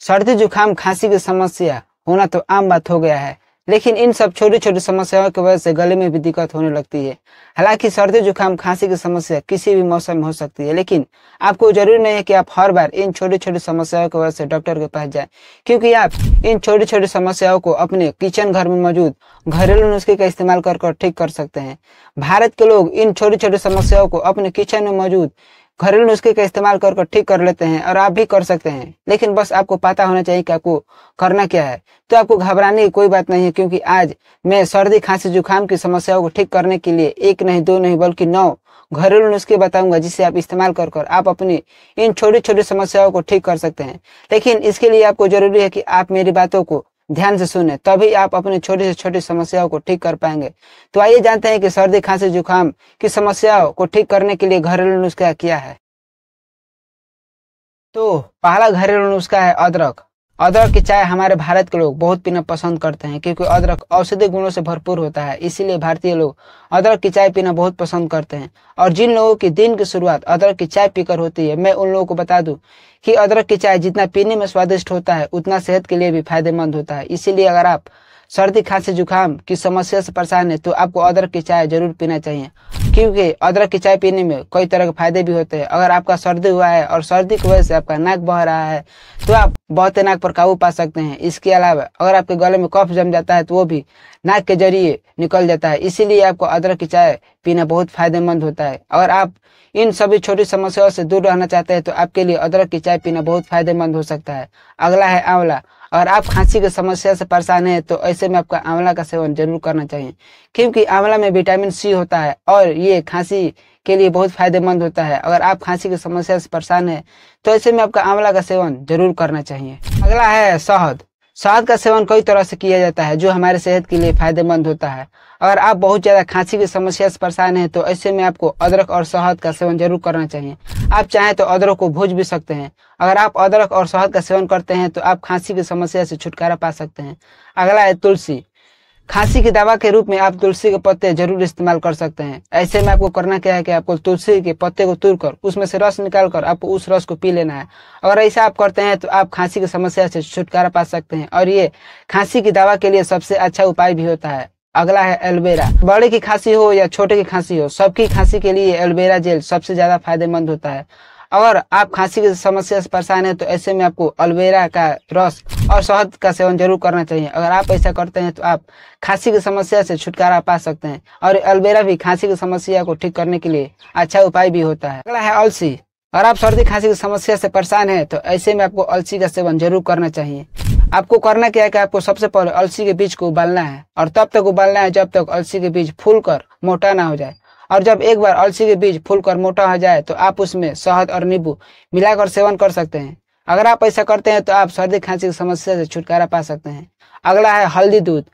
सर्दी जुकाम खांसी की समस्या होना तो आम बात हो गया है, लेकिन इन सब छोटी छोटी समस्याओं की वजह से गले में भी दिक्कत होने लगती है। हालांकि सर्दी जुकाम खांसी की समस्या किसी भी मौसम में हो सकती है, लेकिन आपको जरूरी नहीं है कि आप हर बार इन छोटी छोटी समस्याओं की वजह से डॉक्टर के पास जाएं, क्योंकि आप इन छोटी छोटी समस्याओं को अपने किचन घर में मौजूद घरेलू नुस्खे का इस्तेमाल कर ठीक कर सकते हैं। भारत के लोग इन छोटी छोटी समस्याओं को अपने किचन में मौजूद घरेलू नुस्खे का इस्तेमाल कर ठीक कर लेते हैं, और आप भी कर सकते हैं। लेकिन बस आपको पता होना चाहिए कि आपको करना क्या है। तो आपको घबराने की कोई बात नहीं है, क्योंकि आज मैं सर्दी खांसी जुकाम की समस्याओं को ठीक करने के लिए 1 नहीं 2 नहीं बल्कि 9 घरेलू नुस्खे बताऊंगा, जिसे आप इस्तेमाल कर आप अपनी इन छोटी छोटी समस्याओं को ठीक कर सकते हैं। लेकिन इसके लिए आपको जरूरी है कि आप मेरी बातों को ध्यान से सुने, तभी आप अपनी छोटी से छोटी समस्याओं को ठीक कर पाएंगे। तो आइए जानते हैं कि सर्दी खांसी जुकाम की समस्याओं को ठीक करने के लिए घरेलू नुस्खा क्या है। तो पहला घरेलू नुस्खा है अदरक। अदरक की चाय हमारे भारत के लोग बहुत पीना पसंद करते हैं, क्योंकि अदरक औषधीय गुणों से भरपूर होता है। इसीलिए भारतीय लोग अदरक की चाय पीना बहुत पसंद करते हैं। और जिन लोगों की दिन की शुरुआत अदरक की चाय पीकर होती है, मैं उन लोगों को बता दूं कि अदरक की चाय जितना पीने में स्वादिष्ट होता है, उतना सेहत के लिए भी फायदेमंद होता है। इसीलिए अगर आप सर्दी खांसी जुकाम की समस्या से परेशान है, तो आपको अदरक की चाय जरूर पीना चाहिए, क्योंकि अदरक की चाय पीने में कई तरह के फायदे भी होते हैं। अगर आपका सर्दी हुआ है और सर्दी की वजह से आपका नाक बह रहा है, तो आप बहते नाक पर काबू पा सकते हैं। इसके अलावा अगर आपके गले में कफ जम जाता है, तो वो भी नाक के जरिए निकल जाता है। इसीलिए आपको अदरक की चाय पीना बहुत फायदेमंद होता है। अगर आप इन सभी छोटी समस्याओं से दूर रहना चाहते हैं, तो आपके लिए अदरक की चाय पीना बहुत फायदेमंद हो सकता है। अगला है आंवला। अगर आप खांसी की समस्या से परेशान हैं, तो ऐसे में आपका आंवला का सेवन जरूर करना चाहिए, क्योंकि आंवला में विटामिन सी होता है और ये खांसी के लिए बहुत फायदेमंद होता है। अगर आप खांसी की समस्या से परेशान हैं, तो ऐसे में आपका आंवला का सेवन जरूर करना चाहिए। अगला है शहद। शहद का सेवन कई तरह से किया जाता है, जो हमारे सेहत के लिए फायदेमंद होता है। अगर आप बहुत ज्यादा खांसी की समस्या से परेशान हैं, तो ऐसे में आपको अदरक और शहद का सेवन जरूर करना चाहिए। आप चाहें तो अदरक को भूज भी सकते हैं। अगर आप अदरक और शहद का सेवन करते हैं, तो आप खांसी की समस्या से छुटकारा पा सकते हैं। अगला है तुलसी। खांसी की दवा के रूप में आप तुलसी के पत्ते जरूर इस्तेमाल कर सकते हैं। ऐसे में आपको करना क्या है कि आपको तुलसी के पत्ते को तोड़कर उसमें से रस निकालकर आपको उस रस को पी लेना है। अगर ऐसा आप करते हैं, तो आप खांसी की समस्या से छुटकारा पा सकते हैं, और ये खांसी की दवा के लिए सबसे अच्छा उपाय भी होता है। अगला है एलोवेरा। बड़े की खांसी हो या छोटे की खांसी हो, सबकी खांसी के लिए एलोवेरा जेल सबसे ज्यादा फायदेमंद होता है। अगर आप खांसी की समस्या से परेशान हैं, तो ऐसे में आपको एलोवेरा का रस और शहद का सेवन जरूर करना चाहिए। अगर आप ऐसा करते हैं, तो आप खांसी की समस्या से छुटकारा पा सकते हैं, और एलोवेरा भी खांसी की समस्या को ठीक करने के लिए अच्छा उपाय भी होता है। अगला है अलसी। अगर आप सर्दी खांसी की समस्या से परेशान हैं, तो ऐसे में आपको अलसी का सेवन जरूर करना चाहिए। आपको करना क्या है कि आपको सबसे पहले अलसी के बीज को उबालना है, और तब तक उबालना है जब तक अलसी के बीज फूलकर मोटा ना हो जाए। और जब एक बार अलसी के बीज फूलकर मोटा हो जाए, तो आप उसमें शहद और नींबू मिलाकर सेवन कर सकते हैं। अगर आप ऐसा करते हैं, तो आप सर्दी खांसी की समस्या से छुटकारा पा सकते हैं। अगला है हल्दी दूध।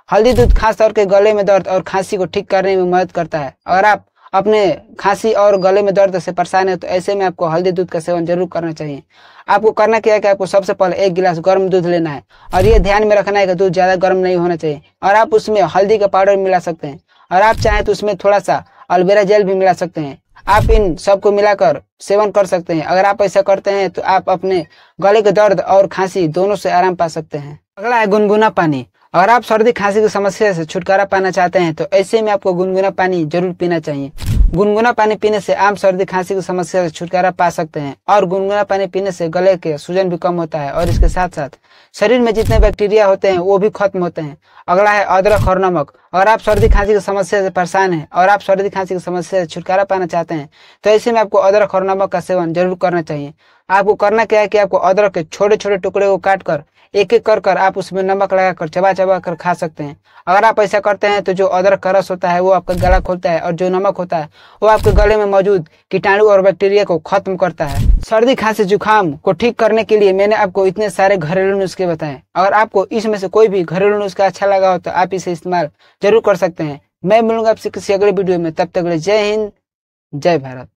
हल्दी दूध खास तौर के गले में दर्द और खांसी को ठीक करने में मदद करता है। अगर आप अपने खांसी और गले में दर्द से परेशान है, तो ऐसे में आपको हल्दी दूध का सेवन जरूर करना चाहिए। आपको करना क्या है कि आपको सबसे पहले 1 गिलास गर्म दूध लेना है, और ये ध्यान में रखना है कि दूध ज्यादा गर्म नहीं होना चाहिए। और आप उसमें हल्दी का पाउडर मिला सकते हैं, और आप चाहें तो उसमें थोड़ा सा एलोवेरा जेल भी मिला सकते हैं। आप इन सबको मिलाकर सेवन कर सकते हैं। अगर आप ऐसा करते हैं, तो आप अपने गले के दर्द और खांसी दोनों से आराम पा सकते हैं। अगला है गुनगुना पानी। अगर आप सर्दी खांसी की समस्या से छुटकारा पाना चाहते हैं, तो ऐसे में आपको गुनगुना पानी जरूर पीना चाहिए। गुनगुना पानी पीने से आम सर्दी खांसी की समस्या से छुटकारा पा सकते हैं, और गुनगुना पानी पीने से गले के सूजन भी कम होता है, और इसके साथ साथ शरीर में जितने बैक्टीरिया होते हैं वो भी खत्म होते हैं। अगला है अदरक और नमक। अगर आप सर्दी खांसी की समस्या से परेशान हैं, और आप सर्दी खांसी की समस्या से छुटकारा पाना चाहते हैं, तो ऐसे में आपको अदरक और नमक का सेवन जरूर करना चाहिए। आपको करना क्या है कि आपको अदरक के छोटे छोटे टुकड़े को काटकर एक एक कर आप उसमें नमक लगाकर चबा चबा कर खा सकते हैं। अगर आप ऐसा करते हैं, तो जो अदरक का रस होता है वो आपका गला खोलता है, और जो नमक होता है वो आपके गले में मौजूद कीटाणु और बैक्टीरिया को खत्म करता है। सर्दी खांसी जुकाम को ठीक करने के लिए मैंने आपको इतने सारे घरेलू नुस्खे बताए। अगर आपको इसमें से कोई भी घरेलू नुस्खा अच्छा लगा हो, तो आप इसे इस्तेमाल जरूर कर सकते हैं। मैं मिलूंगा आपसे किसी अगले वीडियो में। तब तक जय हिंद, जय भारत।